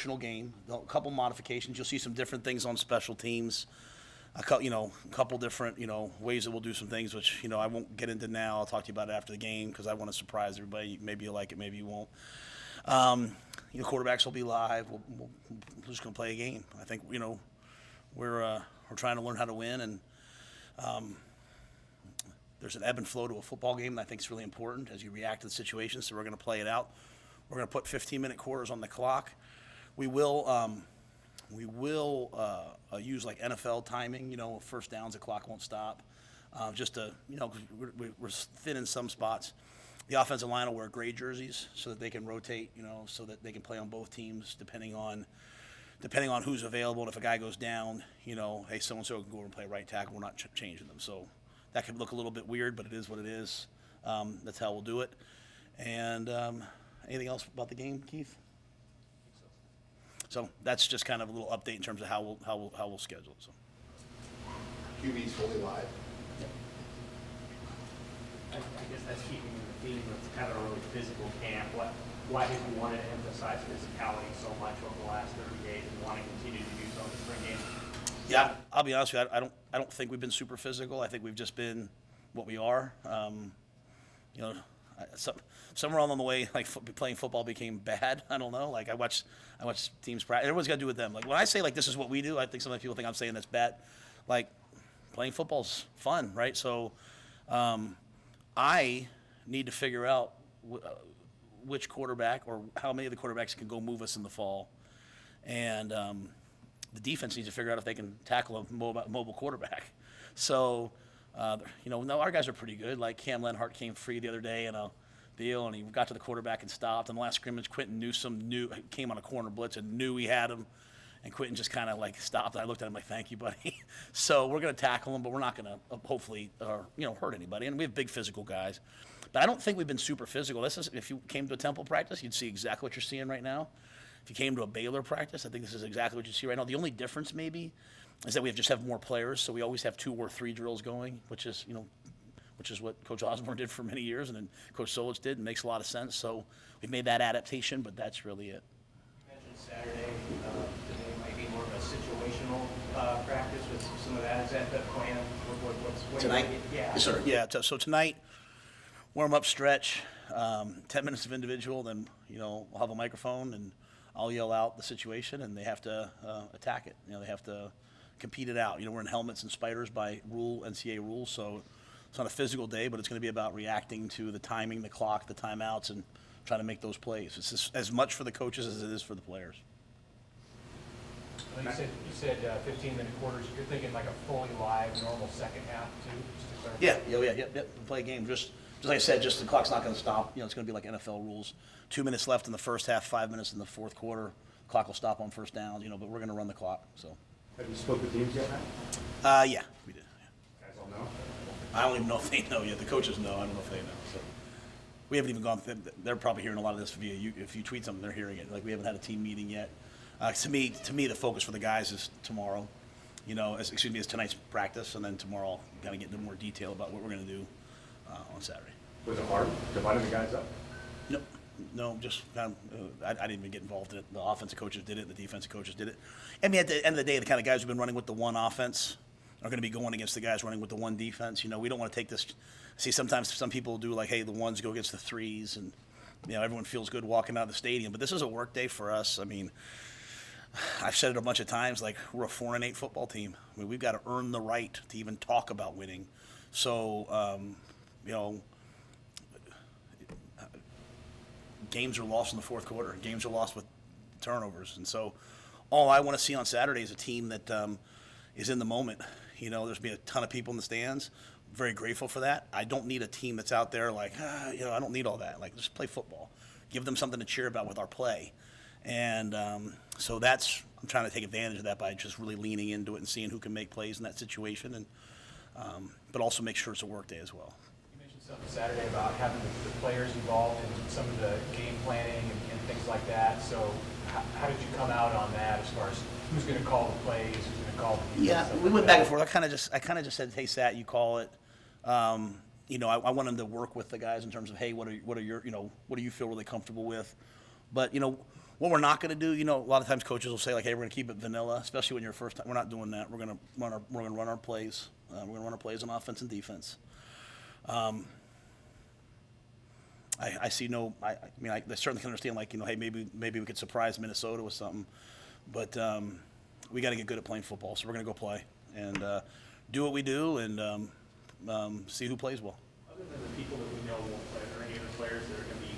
emotional game. A couple modifications. You'll see some different things on special teams. A couple different, ways that we'll do some things, which, I won't get into now. I'll talk to you about it after the game because I want to surprise everybody. Maybe you like it, maybe you won't. Quarterbacks will be live. We're just going to play a game. I think, we're trying to learn how to win, and there's an ebb and flow to a football game that I think is really important as you react to the situation. So we're going to play it out. We're going to put 15-minute quarters on the clock. We will use like NFL timing. First downs, the clock won't stop. Just to, we're thin in some spots. The offensive line will wear gray jerseys so that they can rotate, so that they can play on both teams depending on who's available. And if a guy goes down, hey, so-and-so can go over and play right tackle. We're not changing them. So that could look a little bit weird, but it is what it is. That's how we'll do it. And anything else about the game, Keith? So that's just kind of a little update in terms of how we'll schedule it. So. QB's fully live. I guess that's keeping the theme of kind of a really physical camp. Why did you want to emphasize physicality so much over the last 30 days and want to continue to do so in the spring game? Yeah, I'll be honest with you. I don't think we've been super physical. I think we've just been what we are. Somewhere along the way, like playing football became bad. I don't know. Like I watched teams practice. Everyone's got to do with them. Like when I say like this is what we do, I think some people think I'm saying that's bad. Like playing football's fun, right? So I need to figure out which quarterback or how many of the quarterbacks can go move us in the fall, and the defense needs to figure out if they can tackle a mobile quarterback. So. No, our guys are pretty good. Like Cam Lenhart came free the other day in a deal, and he got to the quarterback and stopped. In the last scrimmage, Quentin Newsome came on a corner blitz and knew he had him, and Quentin just kind of like stopped. And I looked at him like, "Thank you, buddy." So we're going to tackle him, but we're not going to hopefully hurt anybody. And we have big physical guys, but I don't think we've been super physical. If you came to a Temple practice, you'd see exactly what you're seeing right now. If you came to a Baylor practice, I think this is exactly what you see right now. The only difference maybe is that we just have more players, so we always have 2 or 3 drills going, which is what Coach Osborne did for many years, and then Coach Solich did, and makes a lot of sense. So we've made that adaptation, but that's really it. You mentioned Saturday. Today might be more of a situational practice with some of that. Is that the plan? What's tonight? Yeah. Yes, sir. Yeah. So tonight, warm up, stretch, 10 minutes of individual, then we'll have a microphone and I'll yell out the situation, and they have to attack it. They have to compete it out. We're in helmets and spiders by NCAA rules, so it's not a physical day, but it's going to be about reacting to the timing, the clock, the timeouts, and trying to make those plays. It's just as much for the coaches as it is for the players. Well, you said 15-minute quarters. You're thinking like a fully live, normal second half too, just to clarify? Yeah. We'll play a game. Just like I said, just the clock's not going to stop. It's going to be like NFL rules. 2 minutes left in the first half, 5 minutes in the fourth quarter. Clock will stop on first downs. But we're going to run the clock. So. Have you spoke with teams yet, Matt? Yeah, we did. Yeah. Guys all know? I don't even know if they know yet. The coaches know. I don't know if they know. So we haven't even gone. They're probably hearing a lot of this via you. If you tweet something, they're hearing it. Like we haven't had a team meeting yet. To me, the focus for the guys is tomorrow. As tonight's practice, and then tomorrow I'll kind of get into more detail about what we're going to do on Saturday. Was it hard dividing the guys up? No, just kind of, I didn't even get involved in it. The offensive coaches did it. The defensive coaches did it. I mean, at the end of the day, the kind of guys who've been running with the one offense are going to be going against the guys running with the one defense. We don't want to take this. See, sometimes some people do like, hey, the ones go against the threes, and everyone feels good walking out of the stadium. But this is a work day for us. I mean, I've said it a bunch of times. Like we're a 4-8 football team. I mean, we've got to earn the right to even talk about winning. So, games are lost in the fourth quarter. Games are lost with turnovers. And so all I want to see on Saturday is a team that is in the moment. There's going to be a ton of people in the stands. I'm very grateful for that. I don't need a team that's out there like, I don't need all that. Like, just play football. Give them something to cheer about with our play. And so I'm trying to take advantage of that by just really leaning into it and seeing who can make plays in that situation, and but also make sure it's a work day as well. Something Saturday about having the players involved in some of the game planning and things like that. So how did you come out on that as far as who's going to call the plays, who's going to call the defense? Yeah, we went back and forth. I kind of just said, hey, Sat, you call it. I want them to work with the guys in terms of, hey, what are your what do you feel really comfortable with? But What we're not going to do, a lot of times coaches will say like, "Hey, we're going to keep it vanilla," especially when you're first time. We're not doing that. We're going to run our plays. We're going to run our plays on offense and defense. I see no. I certainly can understand like, hey, maybe we could surprise Minnesota with something, but we got to get good at playing football. So we're going to go play and do what we do and see who plays well. Other than the people that we know won't play, are there any other players that are going to be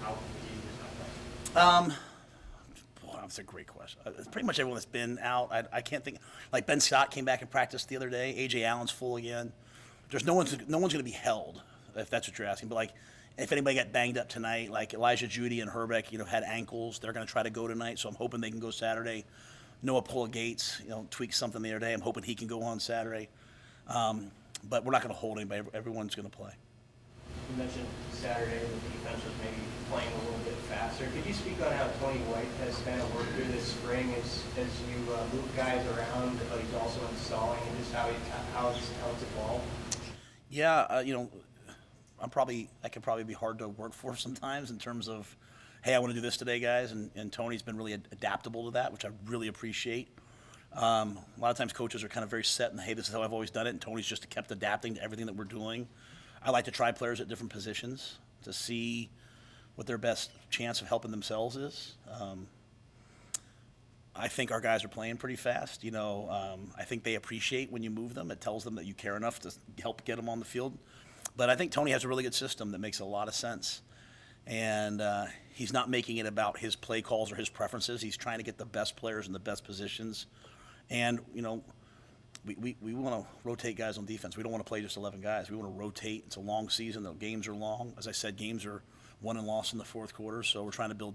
out for the season that's not playing? Boy, that's a great question. Pretty much everyone that's been out. I can't think. Like Ben Scott came back and practiced the other day. A.J. Allen's full again. There's no one's going to be held, if that's what you're asking. But like, if anybody got banged up tonight, like Elijah Judy and Herbeck, had ankles. They're going to try to go tonight, so I'm hoping they can go Saturday. Noah Pulla-Gates, tweaked something the other day. I'm hoping he can go on Saturday. But we're not going to hold anybody. Everyone's going to play. You mentioned Saturday the defense was maybe playing a little bit faster. Could you speak on how Tony White has kind of worked through this spring as you move guys around, but he's also installing, and just how it's evolved? Yeah, I could probably be hard to work for sometimes in terms of, hey, I want to do this today, guys, and Tony's been really adaptable to that, which I really appreciate. A lot of times coaches are kind of very set and, hey, this is how I've always done it, and Tony's just kept adapting to everything that we're doing. I like to try players at different positions to see what their best chance of helping themselves is. I think our guys are playing pretty fast. I think they appreciate when you move them. It tells them that you care enough to help get them on the field. But I think Tony has a really good system that makes a lot of sense. And he's not making it about his play calls or his preferences. He's trying to get the best players in the best positions. And, we want to rotate guys on defense. We don't want to play just 11 guys. We want to rotate. It's a long season. The games are long. As I said, games are won and lost in the fourth quarter. So we're trying to build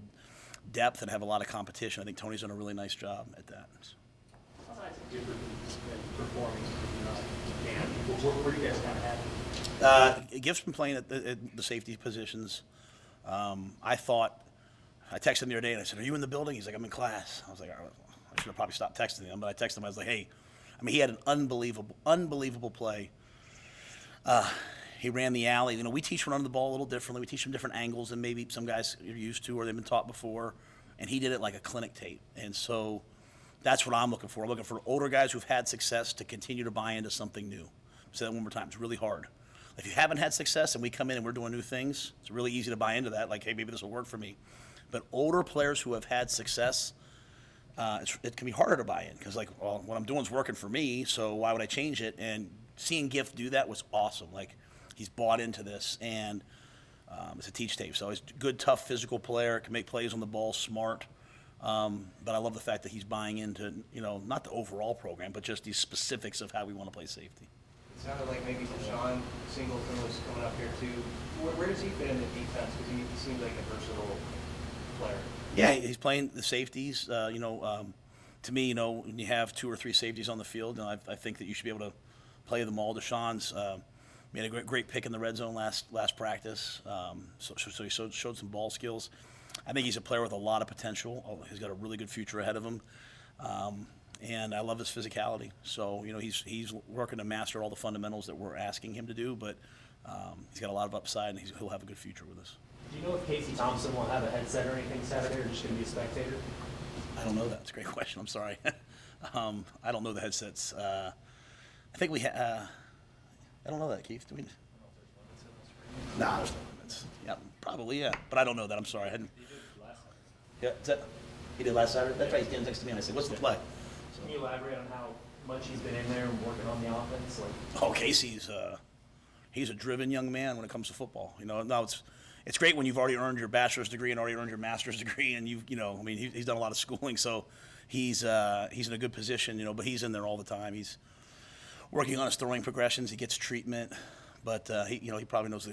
depth and have a lot of competition. I think Tony's done a really nice job at that. Besides different performing, where do you guys kind of have? Gift's been playing at the safety positions. I texted him the other day and I said, "Are you in the building?" He's like, "I'm in class." I was like, I should have probably stopped texting him, but I texted him. I was like, "Hey," he had an unbelievable play. He ran the alley. We teach running the ball a little differently. We teach them different angles than maybe some guys are used to or they've been taught before. And he did it like a clinic tape. And so that's what I'm looking for. I'm looking for older guys who've had success to continue to buy into something new. I'll say that one more time. It's really hard. If you haven't had success and we come in and we're doing new things, it's really easy to buy into that. Like, hey, maybe this will work for me. But older players who have had success, it can be harder to buy in because, like, well, what I'm doing is working for me, so why would I change it? And seeing Gift do that was awesome. Like, he's bought into this, and it's a teach tape. So he's a good, tough, physical player, can make plays on the ball, smart. But I love the fact that he's buying into, not the overall program, but just these specifics of how we want to play safety. It sounded like maybe Deshaun Singleton was coming up here too. Where does he fit in the defense? Because he seems like a versatile player. Yeah, he's playing the safeties. To me, when you have 2 or 3 safeties on the field, I think that you should be able to play them all. Deshaun's made a great pick in the red zone last practice. So he showed some ball skills. I think he's a player with a lot of potential. He's got a really good future ahead of him. And I love his physicality. So, he's working to master all the fundamentals that we're asking him to do, but he's got a lot of upside, and he'll have a good future with us. Do you know if Casey Thompson will have a headset or anything Saturday, or just going to be a spectator? I don't know that. It's a great question. I'm sorry. I don't know the headsets. I think I don't know that, Keith. Do we? Nah, there's no limits. Yeah, probably, yeah. But I don't know that. I'm sorry. I hadn't. He did last time. Yeah, he did last Saturday? That's right. He stands next to me, and I said, "What's the play?" Can you elaborate on how much he's been in there and working on the offense? Casey's he's a driven young man when it comes to football. Now it's great when you've already earned your bachelor's degree and already earned your master's degree, and he's done a lot of schooling, so he's in a good position. But he's in there all the time. He's working on his throwing progressions. He gets treatment, but he probably knows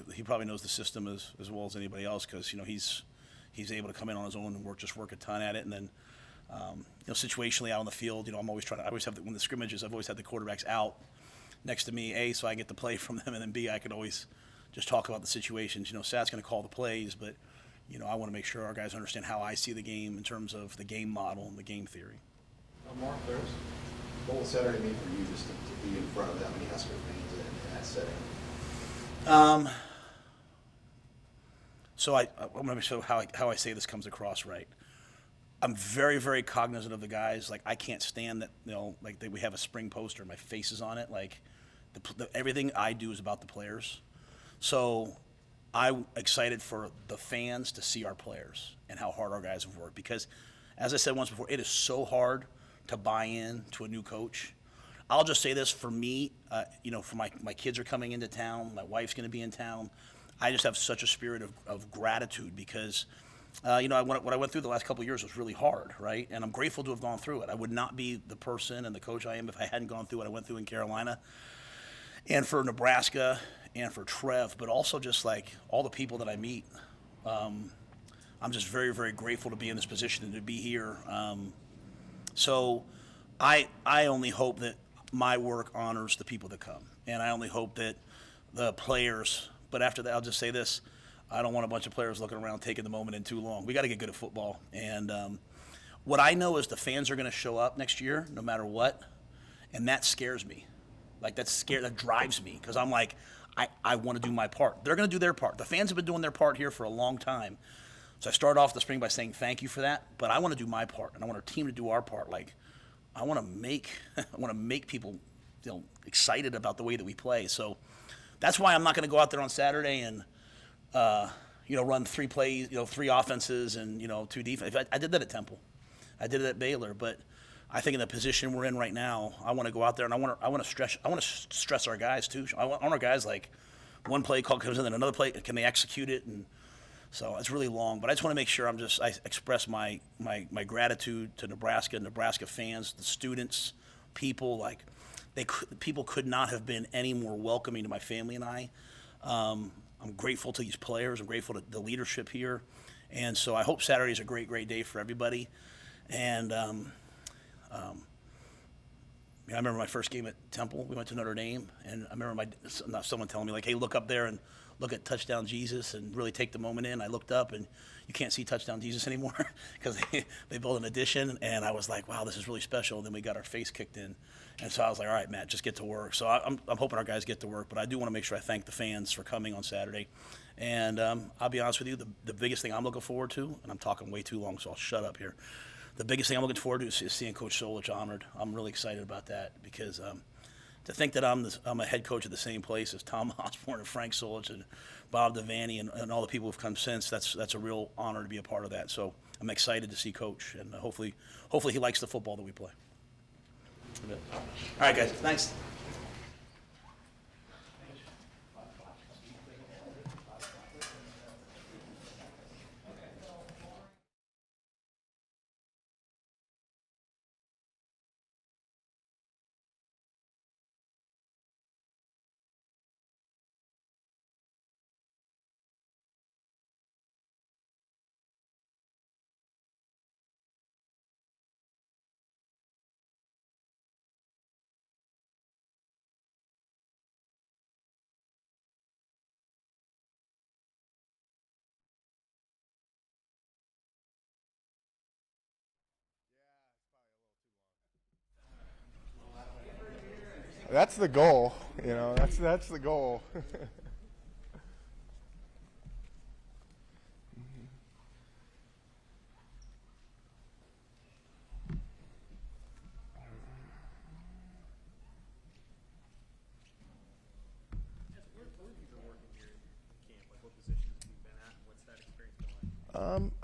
the system as well as anybody else because he's able to come in on his own and work a ton at it, and then. Situationally out on the field, I always have when the scrimmages, I've always had the quarterbacks out next to me, A, so I get the play from them, and then B, I can always just talk about the situations. Sat's going to call the plays, but, I want to make sure our guys understand how I see the game in terms of the game model and the game theory. Mark, what will Saturday mean for you just to be in front of that many Husker fans in that setting? So I'm going to show how I say this comes across right. I'm very, very cognizant of the guys. Like, I can't stand that, like we have a spring poster, my face is on it. Like, everything I do is about the players. So I'm excited for the fans to see our players and how hard our guys have worked. Because, as I said once before, it is so hard to buy in to a new coach. I'll just say this, for me, for my kids are coming into town, my wife's going to be in town. I just have such a spirit of gratitude because – what I went through the last couple of years was really hard, right? And I'm grateful to have gone through it. I would not be the person and the coach I am if I hadn't gone through what I went through in Carolina. And for Nebraska and for Trev, but also just like all the people that I meet, I'm just very, very grateful to be in this position and to be here. So I only hope that my work honors the people that come. And I only hope that the players, but after that, I'll just say this, I don't want a bunch of players looking around taking the moment in too long. We got to get good at football. And what I know is the fans are going to show up next year no matter what, and that scares me. Like, that drives me because I'm like, I want to do my part. They're going to do their part. The fans have been doing their part here for a long time. So I started off the spring by saying thank you for that, but I want to do my part, and I want our team to do our part. Like, I want to make people excited about the way that we play. So that's why I'm not going to go out there on Saturday and run 3 plays, 3 offenses and, 2 defense. I did that at Temple. I did it at Baylor. But I think in the position we're in right now, I want to go out there and I want to stress our guys too. I want our guys, like, one play call comes in, then another play, can they execute it? And so it's really long. But I just want to make sure I express my gratitude to Nebraska fans, the students, people. Like, people could not have been any more welcoming to my family and I. I'm grateful to these players. I'm grateful to the leadership here. And so I hope Saturday is a great, great day for everybody. And I remember my first game at Temple. We went to Notre Dame. And I remember someone telling me, like, hey, look up there and look at Touchdown Jesus and really take the moment in. I looked up, and you can't see Touchdown Jesus anymore because they built an addition. And I was like, wow, this is really special. And then we got our face kicked in. And so I was like, all right, Matt, just get to work. So I'm hoping our guys get to work, but I do want to make sure I thank the fans for coming on Saturday. And I'll be honest with you, the biggest thing I'm looking forward to, and I'm talking way too long, so I'll shut up here. The biggest thing I'm looking forward to is seeing Coach Solich honored. I'm really excited about that because to think that I'm a head coach at the same place as Tom Osborne and Frank Solich and Bob Devaney and all the people who've come since, that's a real honor to be a part of that. So I'm excited to see Coach, and hopefully he likes the football that we play. All right, guys. Thanks. That's the goal, that's the goal.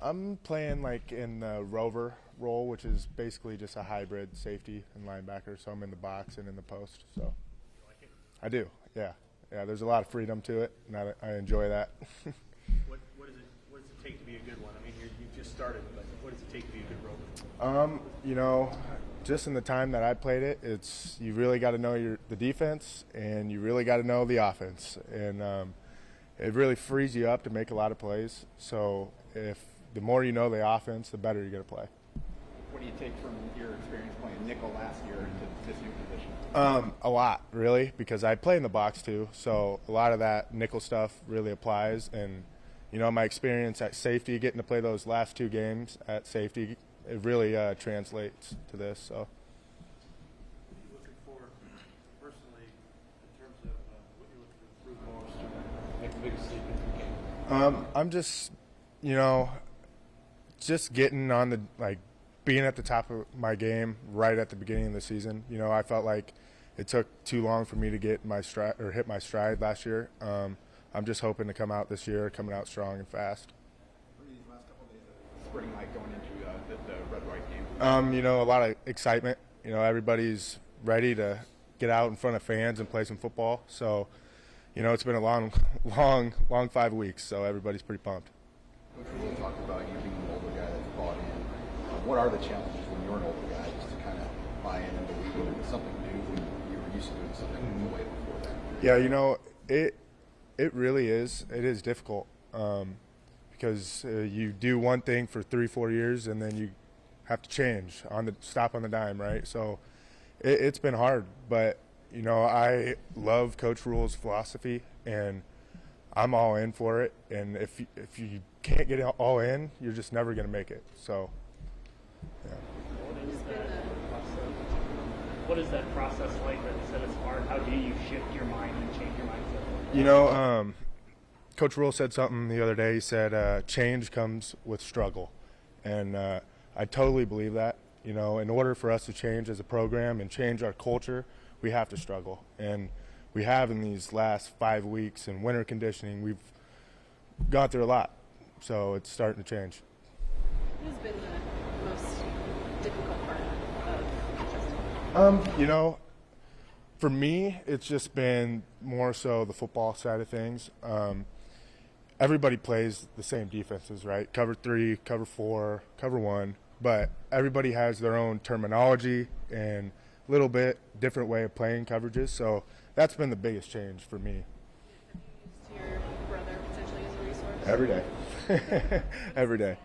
I'm playing like in the rover role, which is basically just a hybrid safety and linebacker. So I'm in the box and in the post. So You like it? I do, yeah. There's a lot of freedom to it, and I enjoy that. What does it take to be a good one? I mean, you've just started, but what does it take to be a good rover? Just in the time that I played it, you really got to know the defense, and you really got to know the offense, and it really frees you up to make a lot of plays. So the more you know the offense, the better you're going to play. What do you take from your experience playing nickel last year into this new position? A lot, really, because I play in the box too. So a lot of that nickel stuff really applies. And, my experience at safety, getting to play those last 2 games at safety, it really translates to this. So. Looking for personally in terms of what you're looking to improve most or make the biggest leap in the game? I'm just, just getting on the being at the top of my game right at the beginning of the season. You know, I felt like it took too long for me to get my stride or hit my stride last year. I'm just hoping to come out this year, coming out strong and fast. What are these last couple of days of spring like going into the red-white game? You know, a lot of excitement. You know, everybody's ready to get out in front of fans and play some football. So, you know, it's been a long 5 weeks. So everybody's pretty pumped. Coach Rhule talked about you being an older guy that's bought in. What are the challenges when you're an older guy, just to kind of buy in and believe in something new when you were used to doing something the way before that? Yeah, you know, it really is. It is difficult because you do one thing for 3-4 years and then you have to change stop on the dime, right? So it's been hard, but you know, I love Coach Rhule's philosophy and I'm all in for it. And if you can't get all in, you're just never going to make it. So, yeah. What is that process like? That you said it's hard. How do you shift your mind and change your mindset? You know, Coach Rhule said something the other day. He said, change comes with struggle. And I totally believe that. You know, in order for us to change as a program and change our culture, we have to struggle. And we have in these last 5 weeks in winter conditioning, we've gone through a lot. So it's starting to change. What has been the most difficult part of adjusting? You know, for me, it's just been more so the football side of things. Everybody plays the same defenses, right? Cover 3, cover 4, cover 1, but everybody has their own terminology and a little bit different way of playing coverages. So that's been the biggest change for me. Have you used your brother potentially as a resource? Every day. Every day.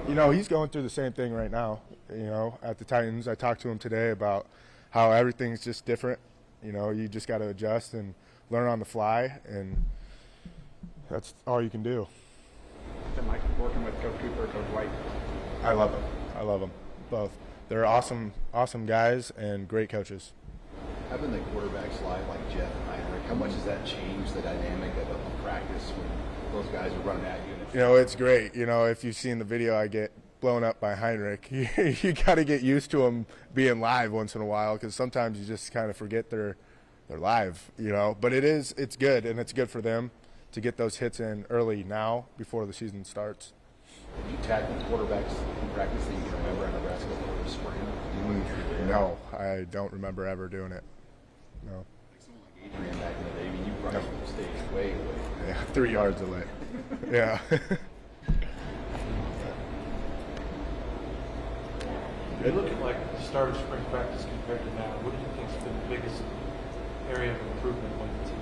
You know, he's going through the same thing right now, you know, at the Titans. I talked to him today about how everything's just different. You know, you just got to adjust and learn on the fly, and that's all you can do. Been like working with Coach Cooper, Coach White. I love them. I love them both. They're awesome guys and great coaches. Having the quarterbacks live like Jeff and Heinrich, how much has that changed the dynamic of a practice when those guys are running at you? You know, it's great. You know, if you've seen the video I get blown up by Heinrich, you got to get used to them being live once in a while, because sometimes you just kind of forget they're live, you know. But it's good, and it's good for them to get those hits in early now before the season starts. Did you tackle quarterbacks in practice that you can remember in Nebraska for the spring? No, I don't remember ever doing it. No. Like someone like Adrian back in the day, I mean, you brought him from the stage way away. Yeah, 3 yards away. Yeah. You look at like the start of spring practice compared to now, what do you think has been the biggest area of improvement on the team?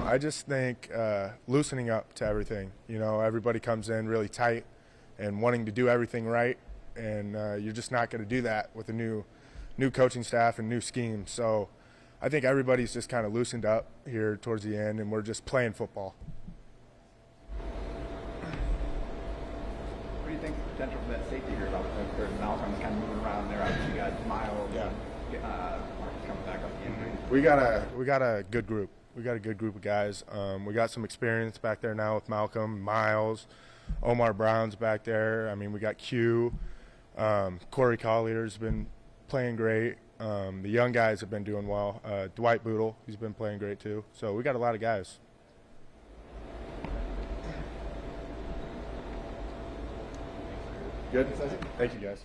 I just think loosening up to everything. You know, everybody comes in really tight and wanting to do everything right, and you're just not going to do that with a new coaching staff and new scheme. So I think everybody's just kind of loosened up here towards the end, and we're just playing football. What do you think the potential for that safety here about the Malcolm's kind of moving around there? Obviously, you got Miles. Yeah. Marcus coming back up the injury. We got a good group. We got a good group of guys. We got some experience back there now with Malcolm, Miles, Omar Brown's back there. I mean, we got Q. Corey Collier's been playing great. The young guys have been doing well. Dwight Boodle, he's been playing great too. So we got a lot of guys. Good? Thank you, guys.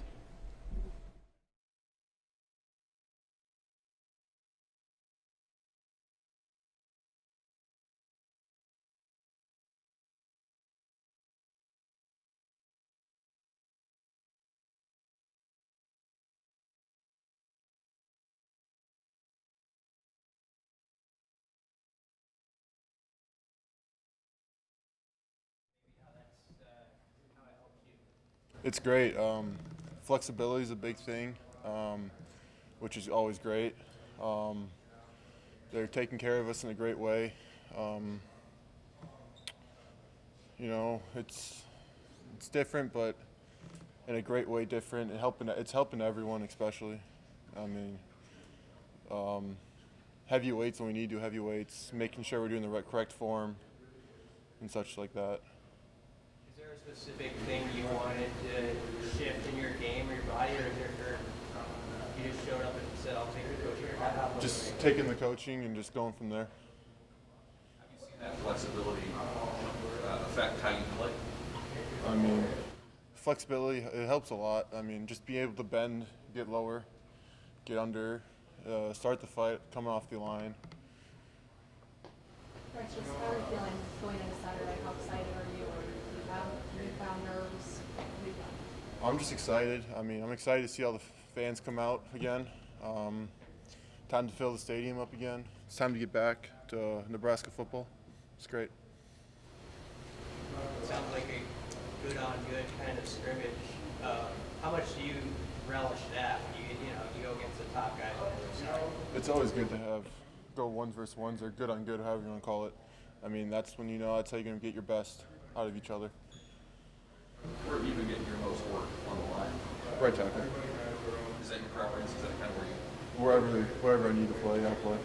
It's great. Flexibility is a big thing, which is always great. They're taking care of us in a great way. You know, it's different, but in a great way different. It's helping everyone, especially. I mean, heavy weights when we need to heavy weights, making sure we're doing the correct form and such like that. Is there there a specific thing you wanted to shift in your game or your body, or you just showed up and said, "I'll take the coaching"? Just taking the coaching and just going from there. Have you seen that flexibility affect how you play? I mean, flexibility, it helps a lot. I mean, just being able to bend, get lower, get under, start the fight, coming off the line. Bryce, just how are you feeling going into Saturday? How excited are you? Or do you have newfound nerves? I'm just excited. I mean, I'm excited to see all the fans come out again. Time to fill the stadium up again. It's time to get back to Nebraska football. It's great. It sounds like a good-on-good kind of scrimmage. How much do you relish that? You go against the top guys on the side. It's always good to go ones versus ones, or good on good, however you want to call it. I mean, that's when that's how you're going to get your best out of each other. Where have you been getting your most work on the line? Right tackle. Is that your preference? Is that kind of where you? Wherever I need to play, I'll play.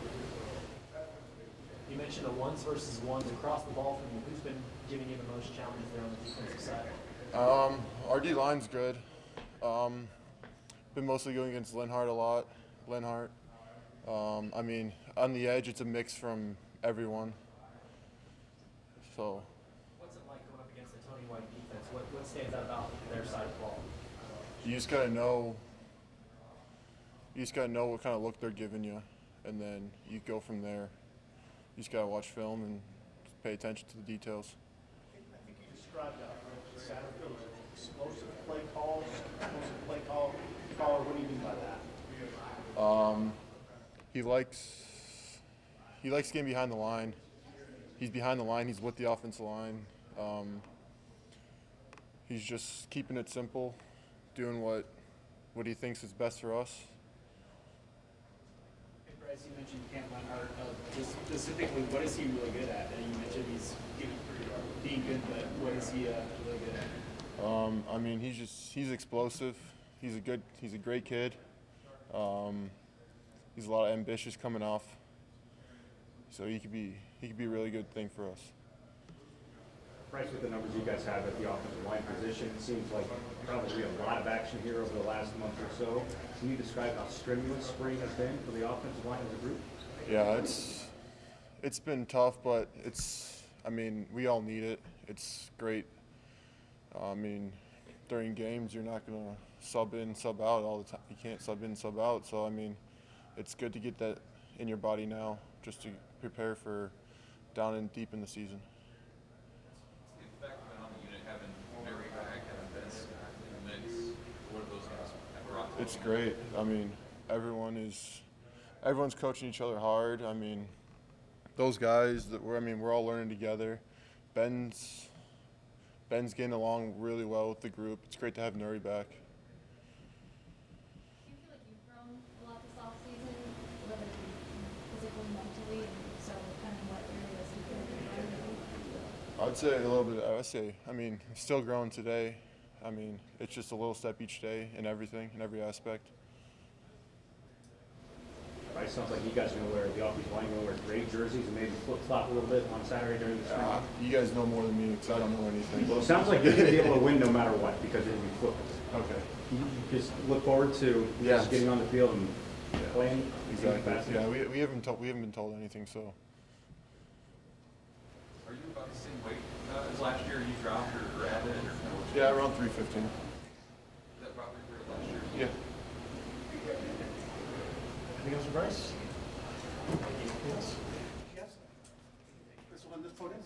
You mentioned the ones versus ones across the ball from you. Who's been giving you the most challenges there on the defensive side? Our D line's good. Been mostly going against Linhart a lot. I mean, on the edge, it's a mix from everyone. So. What's it like going up against the Tony White defense? What stands out about their side of the ball? You just gotta know. You just gotta know what kind of look they're giving you, and then you go from there. You just gotta watch film and just pay attention to the details. I think you described Saturday's explosive play calls, explosive play caller. What do you mean by that? He likes getting behind the line. He's behind the line. He's with the offensive line. He's just keeping it simple, doing what he thinks is best for us. Hey Bryce, you mentioned Camp Linhart. Just specifically, what is he really good at? And you mentioned he's being good, but what is he really good at? I mean, he's explosive. He's a great kid. He's a lot ambitious coming off. So he could be a really good thing for us. Bryce, with the numbers you guys have at the offensive line position, it seems like probably a lot of action here over the last month or so. Can you describe how strenuous spring has been for the offensive line as a group? Yeah, it's been tough, but I mean, we all need it. It's great. I mean, during games, you're not going to sub in, sub out all the time. You can't sub in, sub out. So, I mean, it's good to get that in your body now just to prepare for down and deep in the season. The effect on the unit having Mary back, having Vince in the mix, what have those guys brought to It's great. I mean, everyone's coaching each other hard. I mean, those guys we're all learning together. Ben's getting along really well with the group. It's great to have Nuri back. Do you feel like you've grown a lot this offseason, whether it be physically, mentally, and so kind of what areas do you feel like you've grown? I'd say a little bit. I mean, still growing today. I mean, it's just a little step each day in everything, in every aspect. Right, sounds like you guys are going to wear the offensive line, going to wear gray jerseys and maybe flip-flop a little bit on Saturday during the spring. You guys know more than me because I don't know anything. Well, it sounds like you're going to be able to win no matter what because it'll be flippable. Okay. You just look forward to just getting on the field and playing. Exactly. Yeah, we haven't been told anything, so. Are you about the same weight as last year? You dropped or added? Yeah, around 315. Is that about where you were last year? Yeah. Anything else for Bryce? Anything else? Yes. This one, this podium?